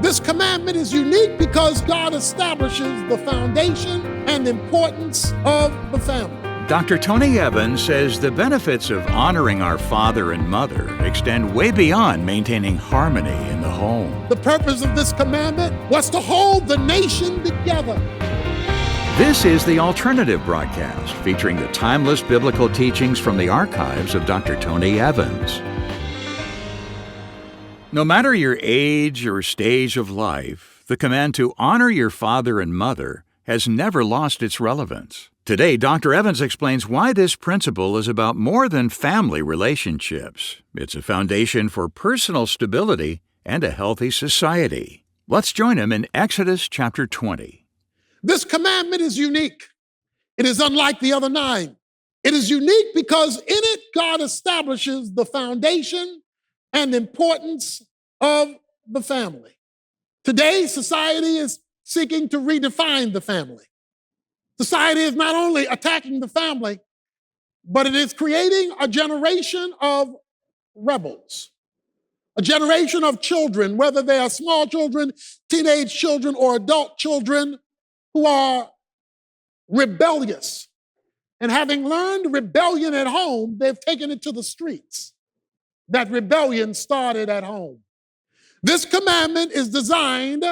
This commandment is unique because God establishes the foundation and importance of the family. Dr. Tony Evans says the benefits of honoring our father and mother extend way beyond maintaining harmony in the home. The purpose of this commandment was to hold the nation together. This is The Alternative Broadcast, featuring the timeless biblical teachings from the archives of Dr. Tony Evans. No matter your age or stage of life, the command to honor your father and mother has never lost its relevance. Today, Dr. Evans explains why this principle is about more than family relationships. It's a foundation for personal stability and a healthy society. Let's join him in Exodus chapter 20. This commandment is unique. It is unlike the other 9. It is unique because in it, God establishes the foundation and importance of the family. Today, society is seeking to redefine the family. Society is not only attacking the family, but it is creating a generation of rebels, a generation of children, whether they are small children, teenage children, or adult children, who are rebellious. And having learned rebellion at home, they've taken it to the streets. That rebellion started at home. This commandment is designed,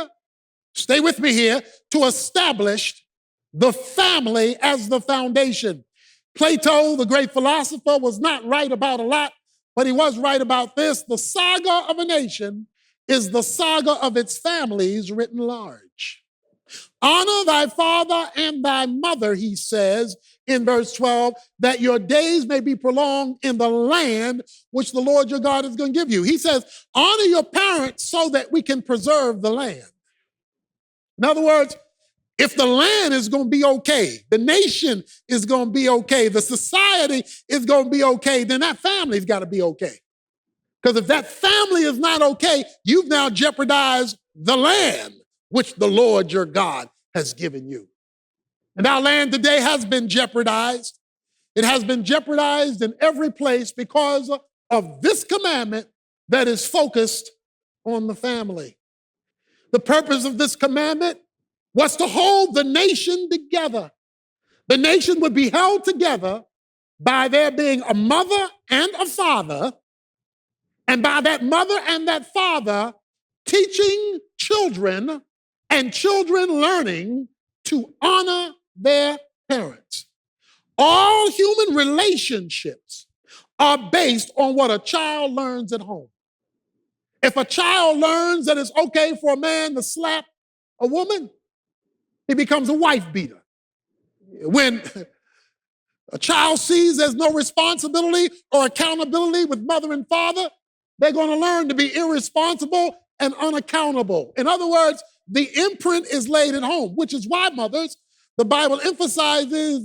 stay with me here, to establish the family as the foundation. Plato, the great philosopher, was not right about a lot, but he was right about this. The saga of a nation is the saga of its families written large. Honor thy father and thy mother, he says in verse 12, that your days may be prolonged in the land which the Lord your God is going to give you. He says, honor your parents so that we can preserve the land. In other words, if the land is going to be okay, the nation is going to be okay, the society is going to be okay, then that family's got to be okay. Because if that family is not okay, you've now jeopardized the land which the Lord your God has given you. And our land today has been jeopardized. It has been jeopardized in every place because of this commandment that is focused on the family. The purpose of this commandment was to hold the nation together. The nation would be held together by there being a mother and a father, and by that mother and that father teaching children and children learning to honor their parents. All human relationships are based on what a child learns at home. If a child learns that it's okay for a man to slap a woman, he becomes a wife beater. When a child sees there's no responsibility or accountability with mother and father, they're going to learn to be irresponsible and unaccountable. In other words, the imprint is laid at home, which is why, mothers, the Bible emphasizes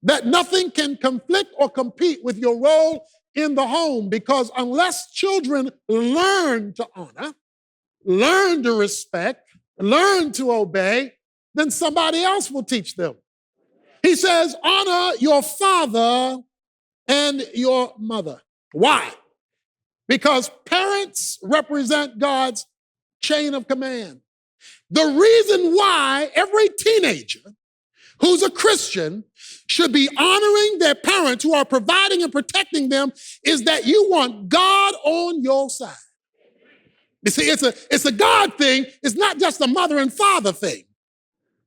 that nothing can conflict or compete with your role in the home, because unless children learn to honor, learn to respect, learn to obey, then somebody else will teach them. He says, honor your father and your mother. Why? Because parents represent God's chain of command. The reason why every teenager who's a Christian should be honoring their parents who are providing and protecting them is that you want God on your side. You see, it's a God thing. It's not just a mother and father thing.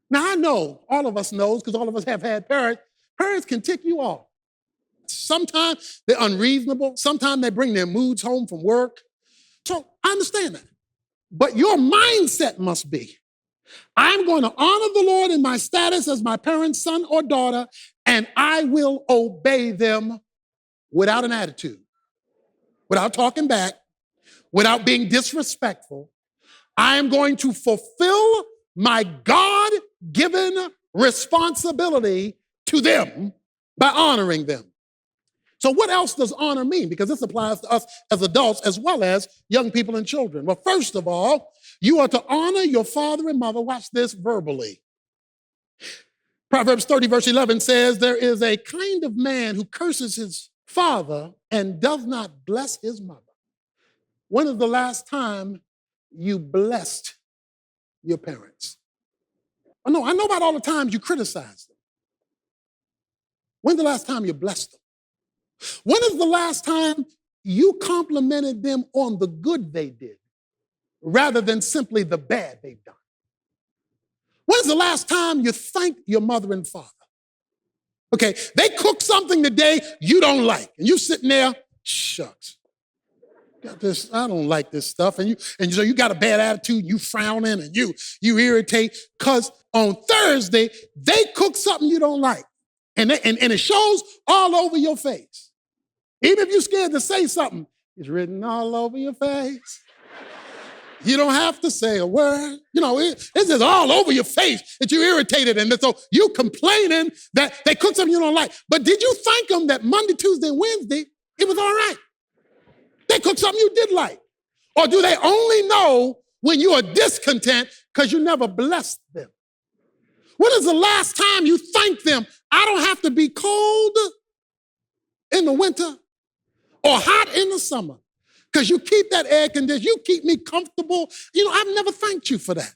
Now, I know, all of us knows, because all of us have had parents. Parents can tick you off. Sometimes they're unreasonable. Sometimes they bring their moods home from work. So I understand that. But your mindset must be, I'm going to honor the Lord in my status as my parent's son or daughter, and I will obey them without an attitude, without talking back, without being disrespectful. I am going to fulfill my God-given responsibility to them by honoring them. So what else does honor mean? Because this applies to us as adults as well as young people and children. Well, first of all, you are to honor your father and mother. Watch this verbally. Proverbs 30, verse 11 says, there is a kind of man who curses his father and does not bless his mother. When is the last time you blessed your parents. Oh, no, I know about all the times you criticized them. When's the last time you blessed them? When is the last time you complimented them on the good they did rather than simply the bad they've done? When's the last time you thanked your mother and father? Okay, they cook something today you don't like, and you sitting there, shucks. Got this, I don't like this stuff. And so you got a bad attitude, you frowning and you irritate, because on Thursday, they cook something you don't like. And it shows all over your face. Even if you're scared to say something, it's written all over your face. You don't have to say a word. You know, it's just all over your face that you're irritated. And so you complaining that they cooked something you don't like. But did you thank them that Monday, Tuesday, and Wednesday, it was all right? They cooked something you did like. Or do they only know when you are discontent because you never blessed them? When is the last time you thanked them? I don't have to be cold in the winter or hot in the summer because you keep that air conditioned. You keep me comfortable. You know, I've never thanked you for that.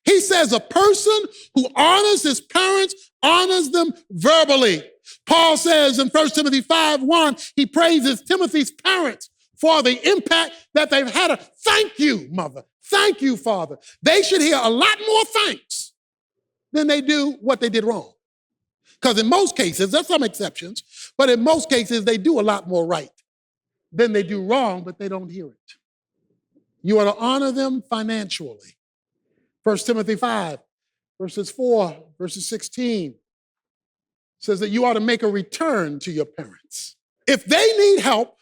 He says a person who honors his parents honors them verbally. Paul says in 1 Timothy 5:1, he praises Timothy's parents for the impact that they've had. Thank you, mother. Thank you, father. They should hear a lot more thanks than they do what they did wrong. Because in most cases, there's some exceptions, but in most cases, they do a lot more right than they do wrong, but they don't hear it. You are to honor them financially. 1 Timothy 5, verses 4, verses 16 says that you ought to make a return to your parents. If they need help,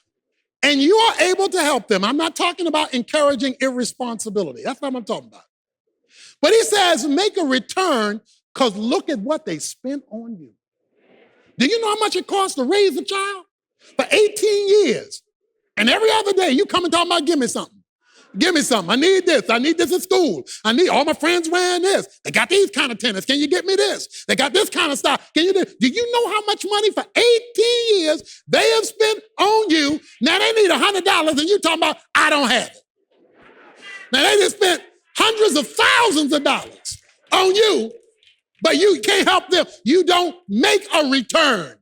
and you are able to help them. I'm not talking about encouraging irresponsibility. That's not what I'm talking about. But he says, make a return because look at what they spent on you. Do you know how much it costs to raise a child? For 18 years. And every other day you come and talk about, give me something. Give me something. I need this. I need this at school. I need all my friends wearing this. They got these kind of tennis. Can you get me this? They got this kind of stuff. Can you do? Do you know how much money for 18 years they have spent on you? Now they need $100 and you talking about, I don't have it. Now they just spent hundreds of thousands of dollars on you, but you can't help them. You don't make a return.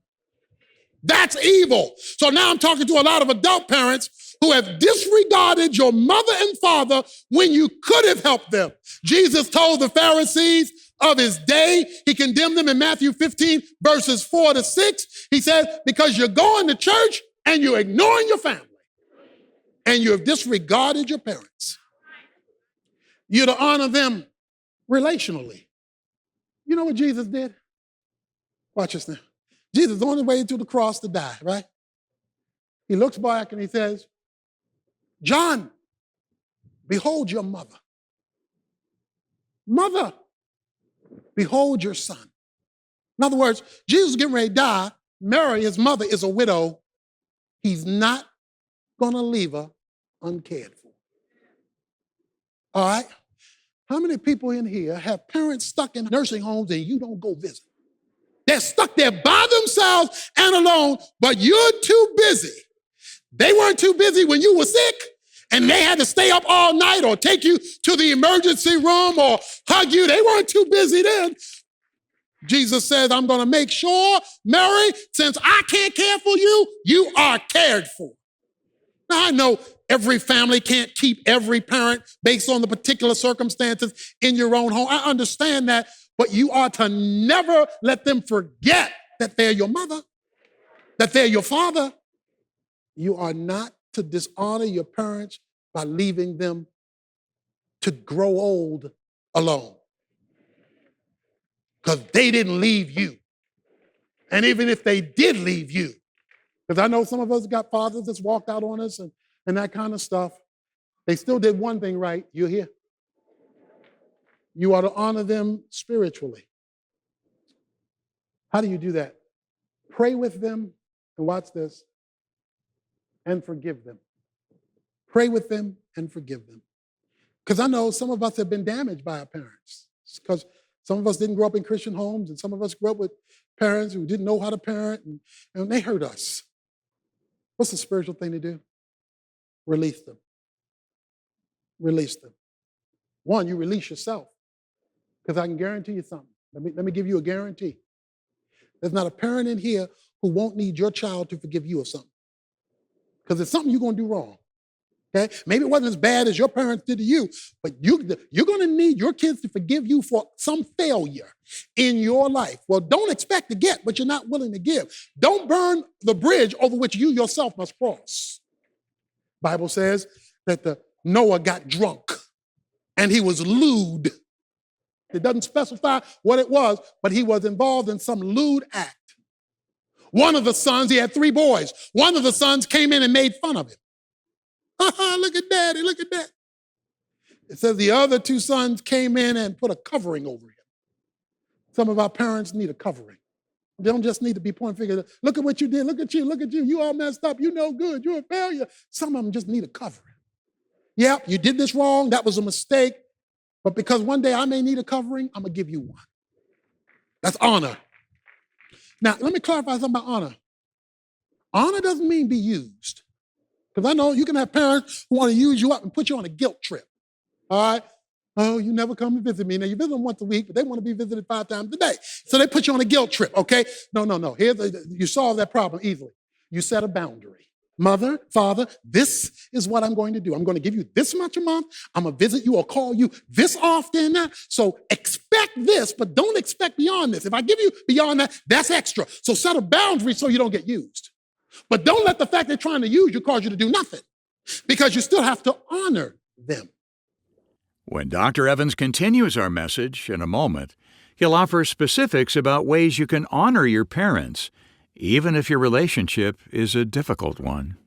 That's evil. So now I'm talking to a lot of adult parents who have disregarded your mother and father when you could have helped them. Jesus told the Pharisees of his day, he condemned them in Matthew 15, verses 4-6. He said, because you're going to church and you're ignoring your family and you have disregarded your parents. You're to honor them relationally. You know what Jesus did? Watch this now. Jesus is on his way to the cross to die, right? He looks back and he says, John, behold your mother. Mother, behold your son. In other words, Jesus is getting ready to die. Mary, his mother, is a widow. He's not going to leave her uncared for. All right? How many people in here have parents stuck in nursing homes and you don't go visit? They're stuck there by themselves and alone, but you're too busy. They weren't too busy when you were sick and they had to stay up all night or take you to the emergency room or hug you. They weren't too busy then. Jesus said, I'm going to make sure, Mary, since I can't care for you, you are cared for. Now, I know every family can't keep every parent based on the particular circumstances in your own home. I understand that, but you are to never let them forget that they're your mother, that they're your father. You are not to dishonor your parents by leaving them to grow old alone. Because they didn't leave you. And even if they did leave you, because I know some of us got fathers that's walked out on us and that kind of stuff, they still did one thing right. You're here. You are to honor them spiritually. How do you do that? Pray with them, and watch this, and forgive them. Pray with them and forgive them. Because I know some of us have been damaged by our parents. Because some of us didn't grow up in Christian homes, and some of us grew up with parents who didn't know how to parent, and they hurt us. What's the spiritual thing to do? Release them. Release them. One, you release yourself. Because I can guarantee you something. Let me give you a guarantee. There's not a parent in here who won't need your child to forgive you of something. Because it's something you're going to do wrong. Okay? Maybe it wasn't as bad as your parents did to you, but you're going to need your kids to forgive you for some failure in your life. Well, don't expect to get what you're not willing to give. Don't burn the bridge over which you yourself must cross. Bible says that the Noah got drunk and he was lewd. It doesn't specify what it was, but he was involved in some lewd act. One of the sons, he had 3 boys. One of the sons came in and made fun of him. Look at daddy, look at that. It says the other 2 sons came in and put a covering over him. Some of our parents need a covering. They don't just need to be pointing fingers. Look at what you did. Look at you. Look at you. You all messed up. You no good. You're a failure. Some of them just need a covering. Yep, you did this wrong. That was a mistake. But because one day I may need a covering, I'm going to give you one. That's honor. Now, let me clarify something about honor. Honor doesn't mean be used. Because I know you can have parents who want to use you up and put you on a guilt trip. All right? Oh, you never come to visit me. Now, you visit them once a week, but they want to be visited 5 times a day. So they put you on a guilt trip, okay? No. You solve that problem easily. You set a boundary. Mother, father, this is what I'm going to do. I'm going to give you this much a month. I'm going to visit you or call you this often. So expect this, but don't expect beyond this. If I give you beyond that, that's extra. So set a boundary so you don't get used. But don't let the fact they're trying to use you cause you to do nothing, because you still have to honor them. When Dr. Evans continues our message in a moment, he'll offer specifics about ways you can honor your parents, even if your relationship is a difficult one.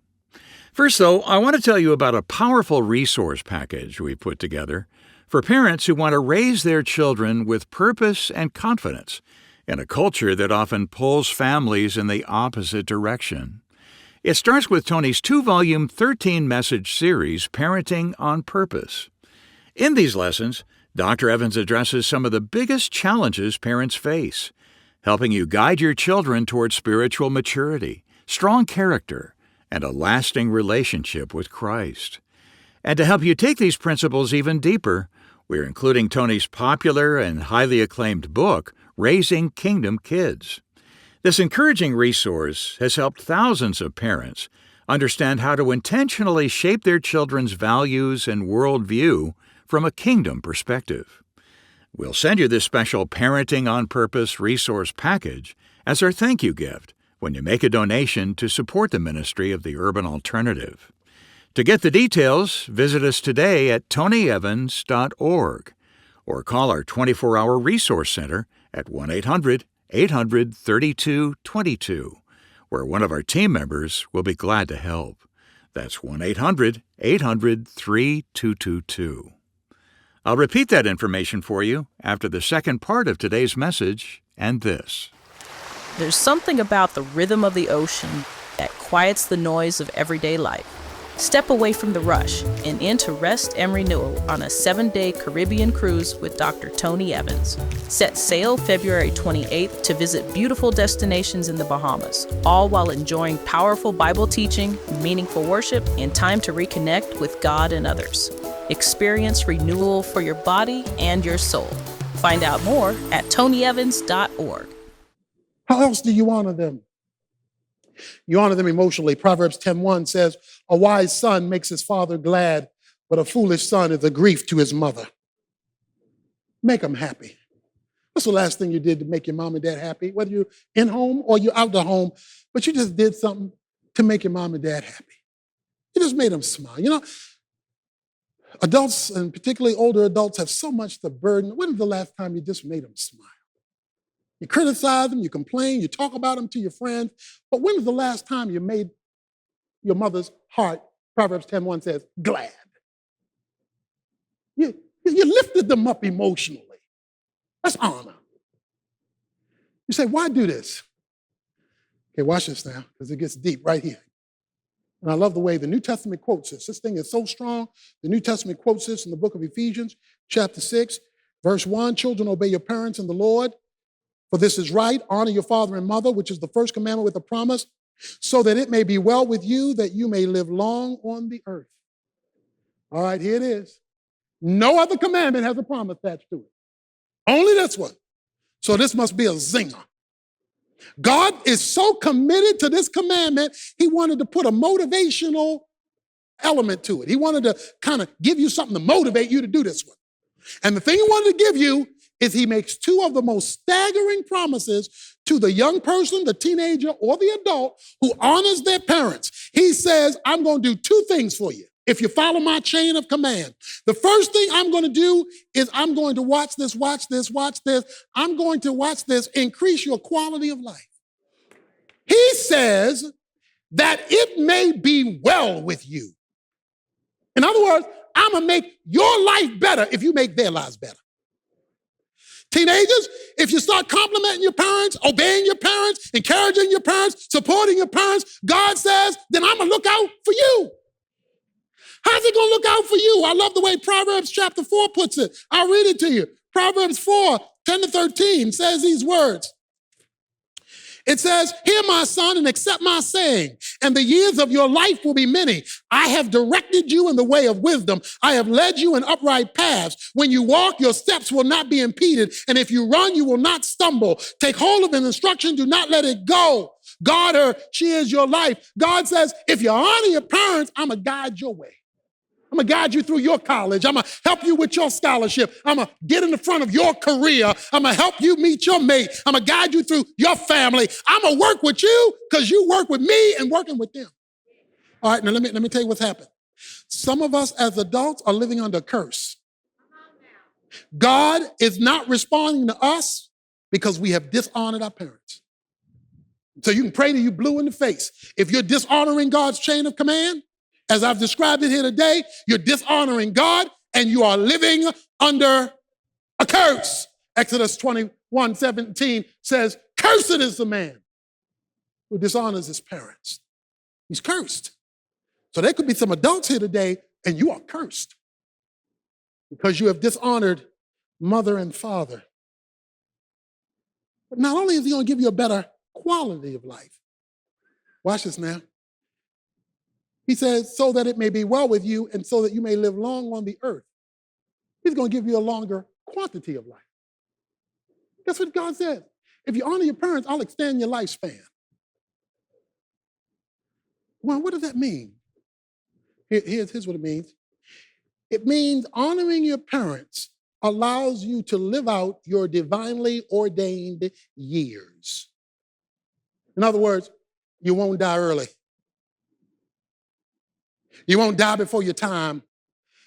First, though, I want to tell you about a powerful resource package we put together for parents who want to raise their children with purpose and confidence in a culture that often pulls families in the opposite direction. It starts with Tony's 2-volume, 13-message series, Parenting on Purpose. In these lessons, Dr. Evans addresses some of the biggest challenges parents face, helping you guide your children toward spiritual maturity, strong character, and a lasting relationship with Christ. And to help you take these principles even deeper, we're including Tony's popular and highly acclaimed book, Raising Kingdom Kids. This encouraging resource has helped thousands of parents understand how to intentionally shape their children's values and worldview from a kingdom perspective. We'll send you this special Parenting on Purpose resource package as our thank you gift when you make a donation to support the ministry of the Urban Alternative. To get the details, visit us today at tonyevans.org or call our 24-hour resource center at 1-800-800-3222, where one of our team members will be glad to help. That's 1-800-800-3222. I'll repeat that information for you after the second part of today's message and this. There's something about the rhythm of the ocean that quiets the noise of everyday life. Step away from the rush and into rest and renewal on a 7-day Caribbean cruise with Dr. Tony Evans. Set sail February 28th to visit beautiful destinations in the Bahamas, all while enjoying powerful Bible teaching, meaningful worship, and time to reconnect with God and others. Experience renewal for your body and your soul. Find out more at tonyevans.org. How else do you honor them? You honor them emotionally. Proverbs 10:1 says, a wise son makes his father glad, but a foolish son is a grief to his mother. Make them happy. What's the last thing you did to make your mom and dad happy? Whether you're in home or you're out the home, but you just did something to make your mom and dad happy. You just made them smile. You know, adults, and particularly older adults, have so much to burden. When was the last time you just made them smile? You criticize them, you complain, you talk about them to your friends, but when was the last time you made your mother's heart, Proverbs 10:1 says, glad? You lifted them up emotionally. That's honor. You say, why do this? Okay, watch this now, because it gets deep right here. And I love the way the New Testament quotes this. This thing is so strong. The New Testament quotes this in the book of Ephesians, chapter 6, verse 1, children, obey your parents in the Lord, for this is right. Honor your father and mother, which is the first commandment with a promise, so that it may be well with you, that you may live long on the earth. All right, here it is. No other commandment has a promise attached to it. Only this one. So this must be a zinger. God is so committed to this commandment, he wanted to put a motivational element to it. He wanted to kind of give you something to motivate you to do this one. And the thing he wanted to give you is he makes two of the most staggering promises to the young person, the teenager, or the adult who honors their parents. He says, I'm going to do two things for you if you follow my chain of command. The first thing I'm going to do is I'm going to watch this. I'm going to watch this increase your quality of life. He says that it may be well with you. In other words, I'm going to make your life better if you make their lives better. Teenagers, if you start complimenting your parents, obeying your parents, encouraging your parents, supporting your parents, God says, then I'm going to look out for you. How's he going to look out for you? I love the way Proverbs chapter 4 puts it. I'll read it to you. Proverbs 4, 10 to 13 says these words. It says, hear my son and accept my saying, and the years of your life will be many. I have directed you in the way of wisdom. I have led you in upright paths. When you walk, your steps will not be impeded. And if you run, you will not stumble. Take hold of an instruction. Do not let it go. Guard her. She is your life. God says, if you honor your parents, I'm going to guide your way. I'm going to guide you through your college. I'm going to help you with your scholarship. I'm going to get in the front of your career. I'm going to help you meet your mate. I'm going to guide you through your family. I'm going to work with you because you work with me and working with them. All right, now let me tell you what's happened. Some of us as adults are living under a curse. God is not responding to us because we have dishonored our parents. So you can pray till you blue in the face. If you're dishonoring God's chain of command, as I've described it here today, you're dishonoring God and you are living under a curse. Exodus 21:17 says, cursed is the man who dishonors his parents. He's cursed. So there could be some adults here today and you are cursed because you have dishonored mother and father. But not only is he going to give you a better quality of life, watch this now. He says, so that it may be well with you and so that you may live long on the earth. He's going to give you a longer quantity of life. That's what God says. If you honor your parents, I'll extend your lifespan. Well, what does that mean? Here's what it means. It means honoring your parents allows you to live out your divinely ordained years. In other words, you won't die early. You won't die before your time.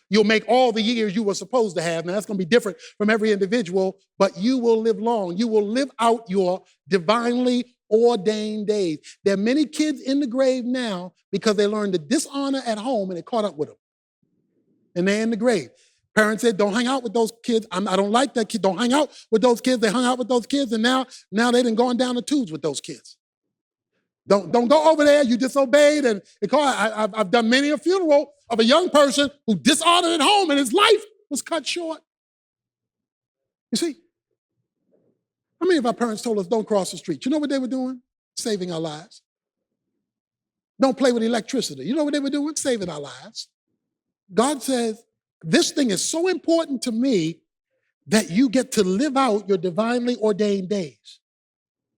You'll make all the years you were supposed to have. Now, that's going to be different from every individual, but you will live long. You will live out your divinely ordained days. There are many kids in the grave now because they learned to dishonor at home and it caught up with them. And they're in the grave. Parents said, don't hang out with those kids. I don't like that kid. Don't hang out with those kids. They hung out with those kids, and now they done gone down the tubes with those kids. Don't go over there. You disobeyed. And I've done many a funeral of a young person who dishonored at home and his life was cut short. You see, how many of our parents told us don't cross the street? You know what they were doing? Saving our lives. Don't play with electricity. You know what they were doing? Saving our lives. God says, this thing is so important to me that you get to live out your divinely ordained days.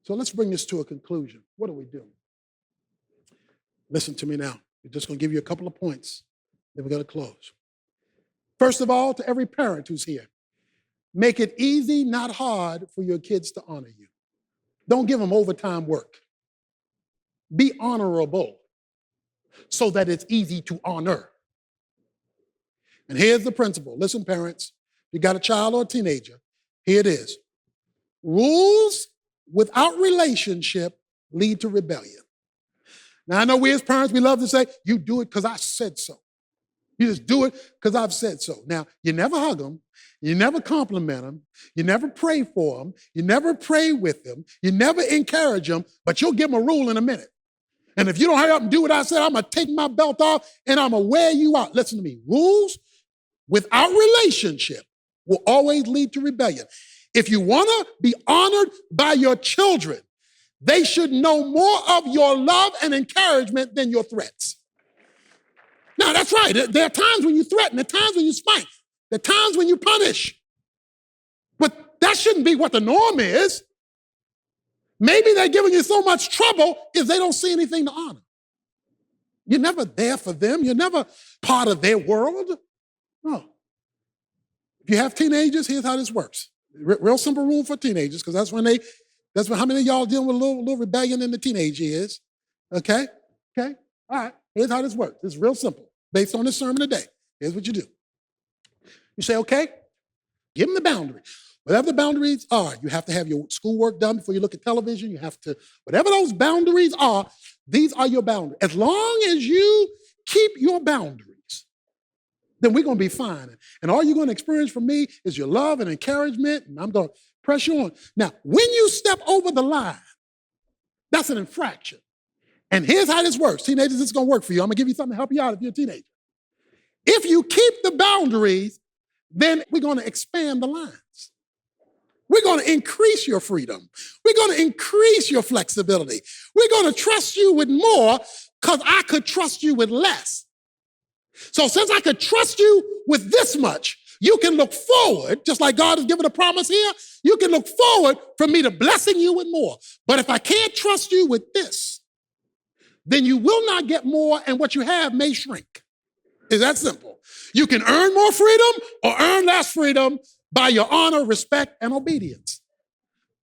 So let's bring this to a conclusion. What do we do? Listen to me now. We're just going to give you a couple of points, then we're going to close. First of all, to every parent who's here, make it easy, not hard, for your kids to honor you. Don't give them overtime work. Be honorable so that it's easy to honor. And here's the principle. Listen, parents, if you got a child or a teenager, here it is. Rules without relationship lead to rebellion. Now, I know we as parents, we love to say, you do it because I said so. You just do it because I've said so. Now, you never hug them. You never compliment them. You never pray for them. You never pray with them. You never encourage them, but you'll give them a rule in a minute. And if you don't hurry up and do what I said, I'm going to take my belt off and I'm going to wear you out. Listen to me. Rules without relationship will always lead to rebellion. If you want to be honored by your children, they should know more of your love and encouragement than your threats. Now, that's right. There are times when you threaten, there are times when you spite. There are times when you punish. But that shouldn't be what the norm is. Maybe they're giving you so much trouble if they don't see anything to honor. You're never there for them. You're never part of their world. No. If you have teenagers, here's how this works. Real simple rule for teenagers, because that's when how many of y'all dealing with a little rebellion in the teenage years. Okay? Okay? All right. Here's how this works. It's real simple. Based on this sermon today, here's what you do. You say, okay, give them the boundaries. Whatever the boundaries are, you have to have your schoolwork done before you look at television. You have to, whatever those boundaries are, these are your boundaries. As long as you keep your boundaries, then we're going to be fine. And all you're going to experience from me is your love and encouragement, and I'm going to press you on. Now, when you step over the line, that's an infraction. And here's how this works. Teenagers, this is going to work for you. I'm going to give you something to help you out if you're a teenager. If you keep the boundaries, then we're going to expand the lines. We're going to increase your freedom. We're going to increase your flexibility. We're going to trust you with more because I could trust you with less. So since I could trust you with this much, you can look forward, just like God has given a promise here, you can look forward for me to blessing you with more. But if I can't trust you with this, then you will not get more and what you have may shrink. It's that simple. You can earn more freedom or earn less freedom by your honor, respect, and obedience.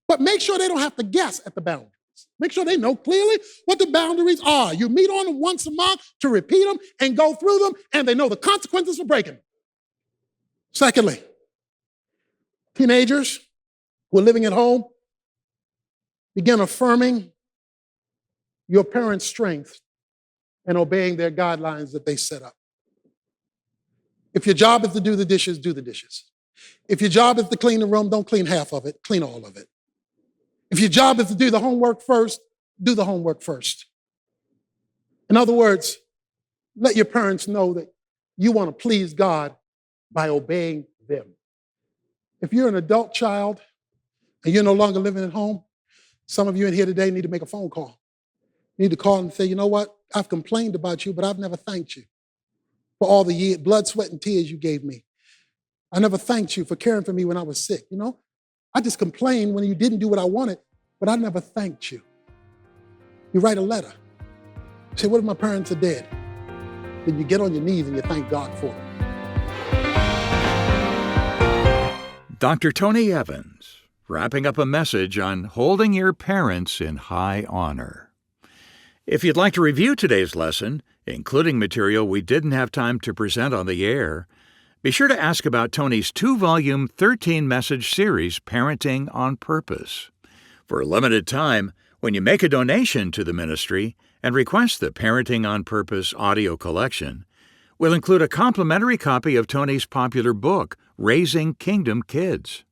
But make sure they don't have to guess at the boundaries. Make sure they know clearly what the boundaries are. You meet on them once a month to repeat them and go through them, and they know the consequences for breaking them. Secondly, teenagers who are living at home, begin affirming your parents' strength and obeying their guidelines that they set up. If your job is to do the dishes, do the dishes. If your job is to clean the room, don't clean half of it, clean all of it. If your job is to do the homework first, do the homework first. In other words, let your parents know that you want to please God by obeying them. If you're an adult child and you're no longer living at home, some of you in here today need to make a phone call. You need to call and say, you know what? I've complained about you, but I've never thanked you for all the years, blood, sweat, and tears you gave me. I never thanked you for caring for me when I was sick. You know, I just complained when you didn't do what I wanted, but I never thanked you. You write a letter. You say, what if my parents are dead? Then you get on your knees and you thank God for it. Dr. Tony Evans, wrapping up a message on holding your parents in high honor. If you'd like to review today's lesson, including material we didn't have time to present on the air, be sure to ask about Tony's 2-volume, 13-message series, Parenting on Purpose. For a limited time, when you make a donation to the ministry and request the Parenting on Purpose audio collection, we'll include a complimentary copy of Tony's popular book, Raising Kingdom Kids.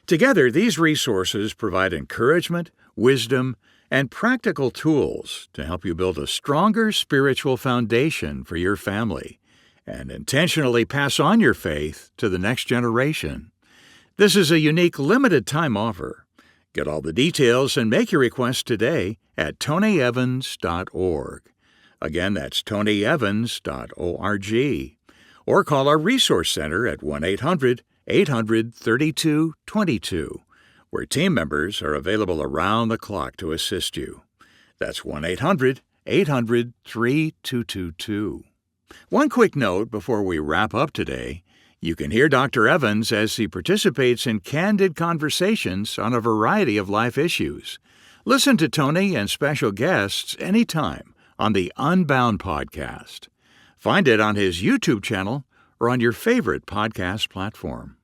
Together, these resources provide encouragement, wisdom, and practical tools to help you build a stronger spiritual foundation for your family and intentionally pass on your faith to the next generation. This is a unique limited-time offer. Get all the details and make your request today at tonyevans.org. Again, that's tonyevans.org. Or call our Resource Center at 1-800-800-3222, where team members are available around the clock to assist you. That's 1-800-800-3222. One quick note before we wrap up today. You can hear Dr. Evans as he participates in candid conversations on a variety of life issues. Listen to Tony and special guests anytime on the Unbound podcast. Find it on his YouTube channel or on your favorite podcast platform.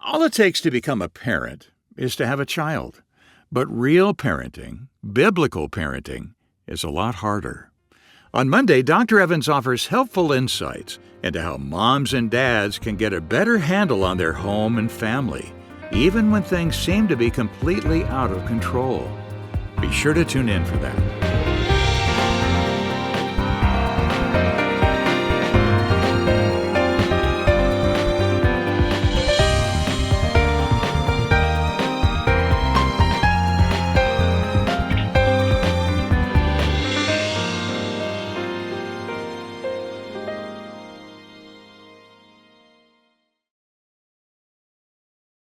All it takes to become a parent is to have a child. But real parenting, biblical parenting, is a lot harder. On Monday, Dr. Evans offers helpful insights into how moms and dads can get a better handle on their home and family, even when things seem to be completely out of control. Be sure to tune in for that.